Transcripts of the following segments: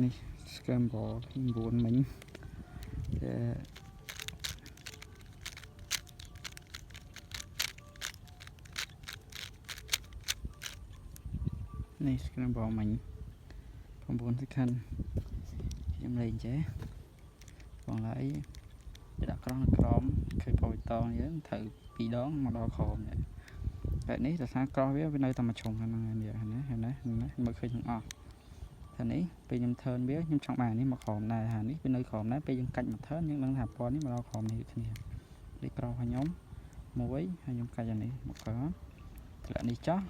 នេះ scramble 9មិញនេះ scramble មិញ9 second ខ្ញុំលេងចេះបងឡើយដាក់ក្រោមឃើញពណ៌បៃតងយើងត្រូវ2 ដងមកដល់ក្រោមនេះតែនេះតែថាក្រោះវានៅតែមួយជ្រុងហ្នឹងនេះណាមើលឃើញទាំងអស់ថានេះពេលខ្ញុំ turn វាខ្ញុំចង់បាននេះមកក្រោមដែរថានេះវានៅក្រោមដែរពេលយើងកាច់មក turn យើងដឹងថាពណ៌នេះមកដល់ក្រោមនេះគ្នានេះក្រោះរបស់ខ្ញុំមួយហើយខ្ញុំកាច់អានេះមកក្រោមធ្លាក់នេះចោះ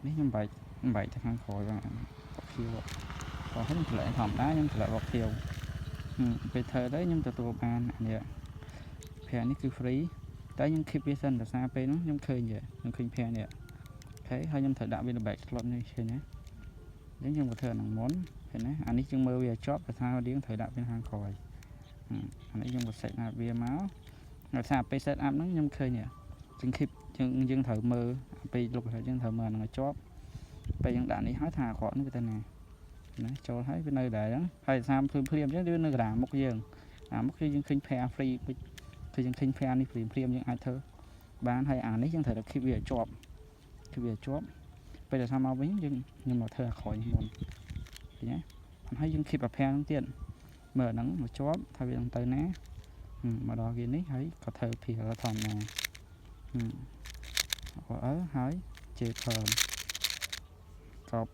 នេះខ្ញុំបែកទៅខាងក្រោយបាទខៀវបើខ្ញុំធ្លាក់ធម្មតាខ្ញុំធ្លាក់បកខៀវពេលធ្វើទៅខ្ញុំទទួលបានអានេះភាគនេះគឺ free តែខ្ញុំ keep វាសិនដោយសារពេលនោះខ្ញុំឃើញភាគនេះអូខេហើយខ្ញុំត្រូវដាក់វានៅ back slot នេះឃើញណាអញ្ចឹងខ្ញុំក៏ធ្វើអានឹងមុនឃើញណាអានេះយើងមើលវាជាប់ដោយសារយើងត្រូវដាក់វាខាងក្រោយអានេះខ្ញុំក៏ set up វាមកដោយសារពេល set up ហ្នឹងខ្ញុំឃើញយើង keep យើងត្រូវមើលពេលលុបយើងត្រូវមើលអានឹងឲ្យជាប់ពេលយើងដាក់នេះហើយថាអាក្រក់នោះវាទៅណាចូលហើយវានៅដែរហ្នឹងហើយសារភ្លាមអញ្ចឹងវានៅកណ្ដាលមុខយើងមុខយើងឃើញ pair free គឺយើងឃើញ pair នេះភ្លាមយើងអាចធ្វើបានហើយអានេះយើងត្រូវតែ keep វាជាប់ពេលដែលថាមកវិញខ្ញុំមកធ្វើអាក្រោយមុនឃើញទេហើយយើង keep អា pair ហ្នឹងទៀតមើលអាហ្នឹងមកជាប់ថាវានឹងទៅណាមកដល់វានេះហើយក៏ធ្វើភារធម្មតាហើយជេរ firm កប់